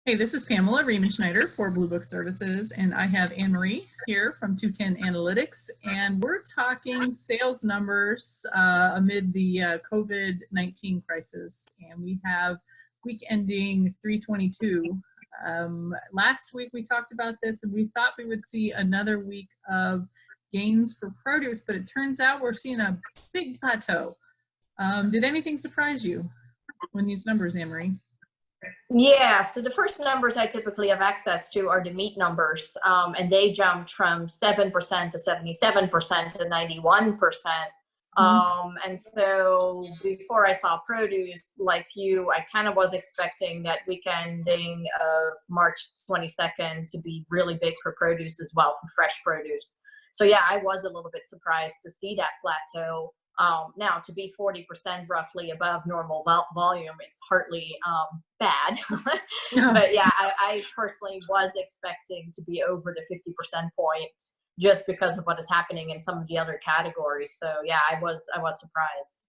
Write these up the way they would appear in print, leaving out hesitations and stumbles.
Hey, this is Pamela Riemenschneider for Blue Book Services, and I have Anne-Marie here from 210 Analytics, and we're talking sales numbers amid the COVID-19 crisis, and we have week ending 3/22. Last week we talked about this, and we thought we would see another week of gains for produce, but it turns out we're seeing a big plateau. Did anything surprise you when these numbers, Anne-Marie? Yeah, so the first numbers I typically have access to are the meat numbers, and they jumped from 7% to 77% to 91%. And so before I saw produce, like you, I kind of was expecting that weekending of March 22nd to be really big for produce as well, for fresh produce. So yeah, I was a little bit surprised to see that plateau. Now, to be 40% roughly above normal volume is hardly bad. But yeah, I personally was expecting to be over the 50% point just because of what is happening in some of the other categories. So yeah, I was surprised.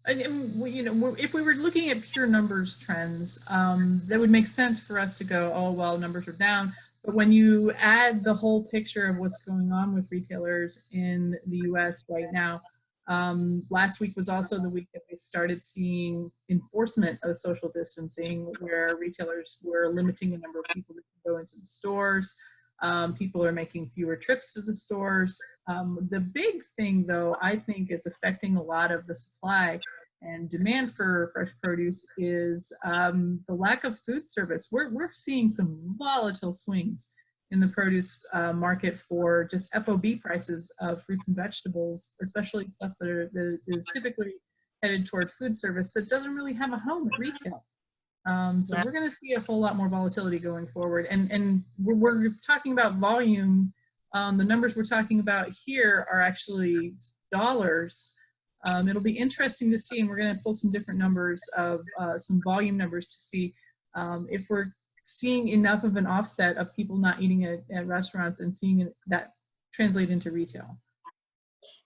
And, you know, if we were looking at pure numbers trends, that would make sense for us to go, oh, well, numbers are down. But when you add the whole picture of what's going on with retailers in the US right now, last week was also the week that we started seeing enforcement of social distancing, where retailers were limiting the number of people that can go into the stores. People are making fewer trips to the stores. The big thing, though, I think is affecting a lot of the supply and demand for fresh produce is the lack of food service. We're seeing some volatile swings in the produce market for just FOB prices of fruits and vegetables, especially stuff that is typically headed toward food service that doesn't really have a home at retail. So we're going to see a whole lot more volatility going forward. And we're talking about volume. The numbers we're talking about here are actually dollars. It'll be interesting to see, and we're going to pull some different numbers of some volume numbers to see if we're seeing enough of an offset of people not eating at restaurants and seeing that translate into retail.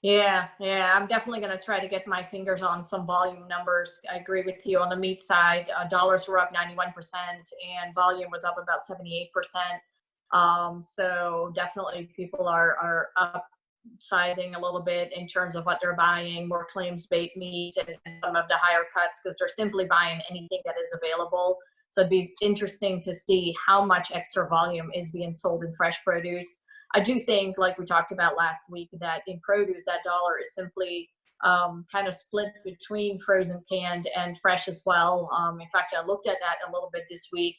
Yeah, I'm definitely going to try to get my fingers on some volume numbers. I agree with you on the meat side. Dollars were up 91% and volume was up about 78%. So definitely people are upsizing a little bit in terms of what they're buying, more claims-based meat and some of the higher cuts because they're simply buying anything that is available. So it'd be interesting to see how much extra volume is being sold in fresh produce. I do think, like we talked about last week, that in produce, that dollar is simply kind of split between frozen, canned, and fresh as well. In fact, I looked at that a little bit this week.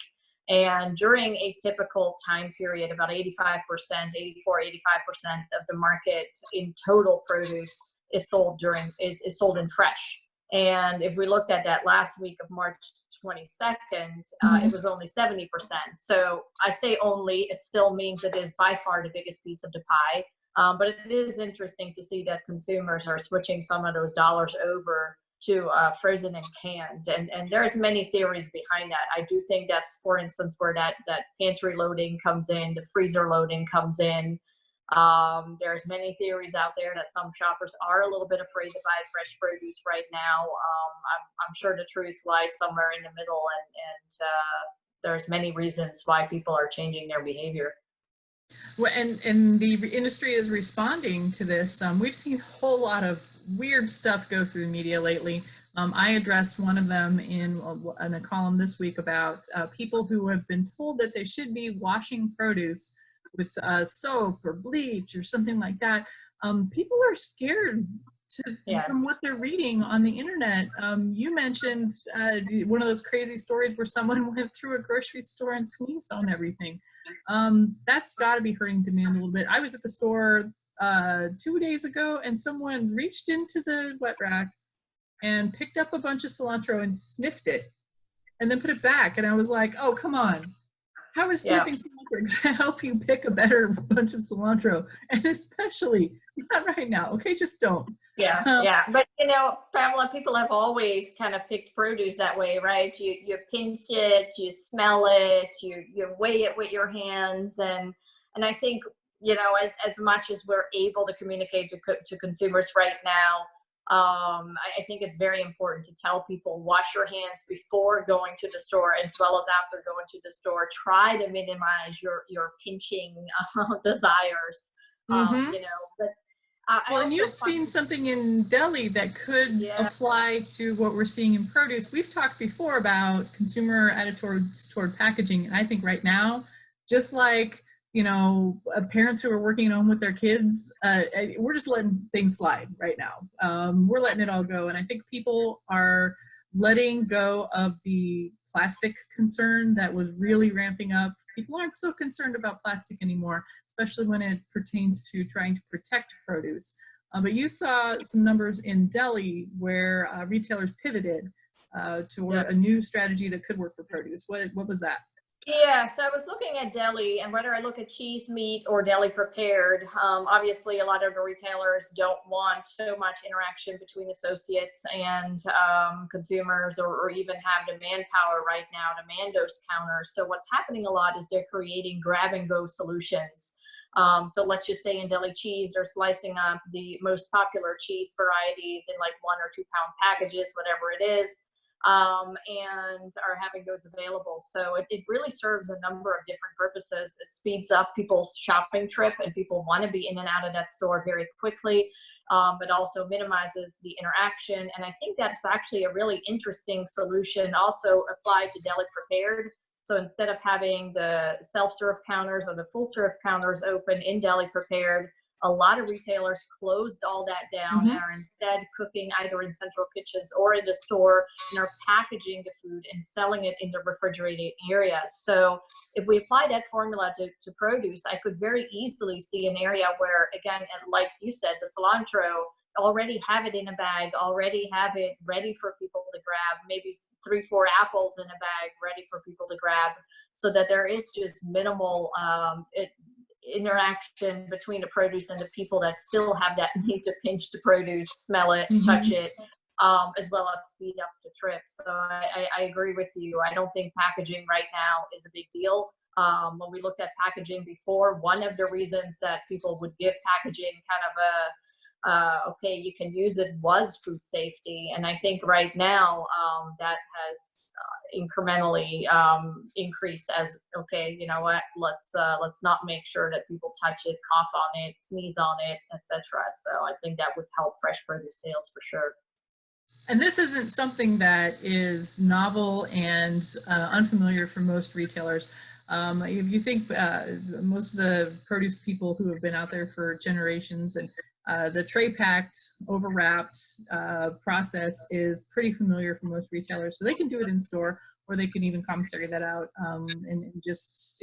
And during a typical time period, about 85%, 85% of the market in total produce is sold in fresh. And if we looked at that last week of March 22nd, it was only 70%. So I say only, it still means it is by far the biggest piece of the pie. But it is interesting to see that consumers are switching some of those dollars over to frozen and canned. And there's many theories behind that. I do think that's, for instance, where that pantry loading comes in, the freezer loading comes in. There's many theories out there that some shoppers are a little bit afraid to buy fresh produce right now. I'm sure the truth lies somewhere in the middle, and there's many reasons why people are changing their behavior. Well, and the industry is responding to this. We've seen a whole lot of weird stuff go through the media lately. I addressed one of them in a column this week about people who have been told that they should be washing produce with soap or bleach or something like that. People are scared from what they're reading on the internet. You mentioned one of those crazy stories where someone went through a grocery store and sneezed on everything. That's got to be hurting demand a little bit. I was at the store 2 days ago and someone reached into the wet rack and picked up a bunch of cilantro and sniffed it and then put it back. And I was like, oh, come on. How is sniffing cilantro going to help you pick a better bunch of cilantro? And especially not right now. Okay, just don't. Yeah. But you know, Pamela, people have always kind of picked produce that way, right? You pinch it, you smell it, you weigh it with your hands, and I think, you know, as much as we're able to communicate to consumers right now, I think it's very important to tell people wash your hands before going to the store as well as after going to the store. Try to minimize your pinching desires, Mm-hmm. you know. But I Well, and also you've find, seen something in deli that could yeah, apply to what we're seeing in produce. We've talked before about consumer attitudes toward packaging, and I think right now, just like parents who are working at home with their kids, we're just letting things slide right now. We're letting it all go, and I think people are letting go of the plastic concern that was really ramping up. People aren't so concerned about plastic anymore, especially when it pertains to trying to protect produce. But you saw some numbers in deli where retailers pivoted toward yeah. a new strategy that could work for produce. What was that? Yeah, so I was looking at deli, and whether I look at cheese, meat, or deli prepared, obviously a lot of the retailers don't want so much interaction between associates and consumers, or even have the manpower right now to man those counters. So what's happening a lot is they're creating grab and go solutions. So let's just say in deli cheese, they're slicing up the most popular cheese varieties in like 1 or 2 pound packages, whatever it is, and are having those available. So it really serves a number of different purposes. It speeds up people's shopping trip, and people want to be in and out of that store very quickly, but also minimizes the interaction. And I think that's actually a really interesting solution, also applied to deli prepared. So instead of having the self-serve counters or the full-serve counters open in deli prepared, a lot of retailers closed all that down and Mm-hmm. are instead cooking either in central kitchens or in the store, and are packaging the food and selling it in the refrigerated areas. So if we apply that formula to produce, I could very easily see an area where, again, and like you said, the cilantro, already have it in a bag, already have it ready for people to grab, maybe 3, 4 apples in a bag ready for people to grab, so that there is just minimal interaction between the produce and the people that still have that need to pinch the produce, smell it, touch Mm-hmm. it, as well as speed up the trip. So I agree with you. I don't think packaging right now is a big deal. When we looked at packaging before, one of the reasons that people would give packaging kind of okay, you can use it, was food safety. And I think right now that has incrementally increased as, okay, you know what, let's not make sure that people touch it, cough on it, sneeze on it, etc. So I think that would help fresh produce sales for sure. And this isn't something that is novel and unfamiliar for most retailers. If you think most of the produce people who have been out there for generations, and the tray packed, overwrapped process is pretty familiar for most retailers. So they can do it in store, or they can even commissary that out and just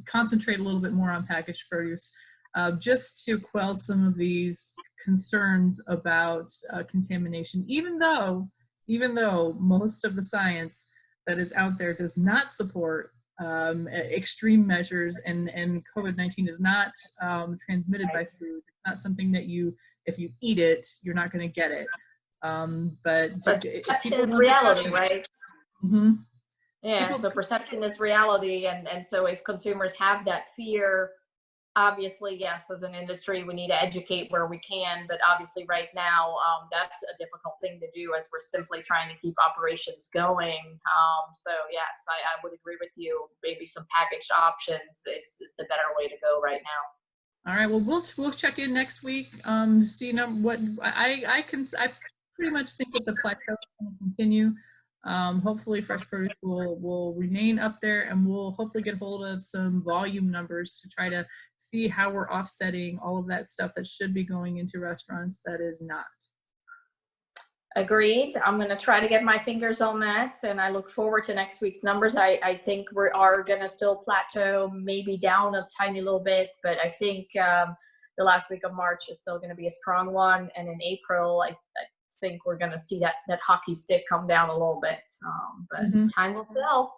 concentrate a little bit more on packaged produce, just to quell some of these concerns about contamination, even though most of the science that is out there does not support extreme measures, and COVID-19 is not transmitted by food. It's not something that if you eat it, you're not going to get it. But Perception people is want to reality, caution. right? Mm-hmm. Yeah, People, so perception is reality. And so if consumers have that fear, obviously, yes, as an industry, we need to educate where we can. But obviously right now, that's a difficult thing to do, as we're simply trying to keep operations going. So yes, I would agree with you. Maybe some packaged options is the better way to go right now. all right. Well, we'll check in next week to see what I pretty much think that the plateau is going to continue. Hopefully fresh produce will remain up there, and we'll hopefully get hold of some volume numbers to try to see how we're offsetting all of that stuff that should be going into restaurants that is not. Agreed. I'm going to try to get my fingers on that, and I look forward to next week's numbers. I think we are going to still plateau, maybe down a tiny little bit, but I think the last week of March is still going to be a strong one, and in April, I think we're going to see that hockey stick come down a little bit, but time will tell.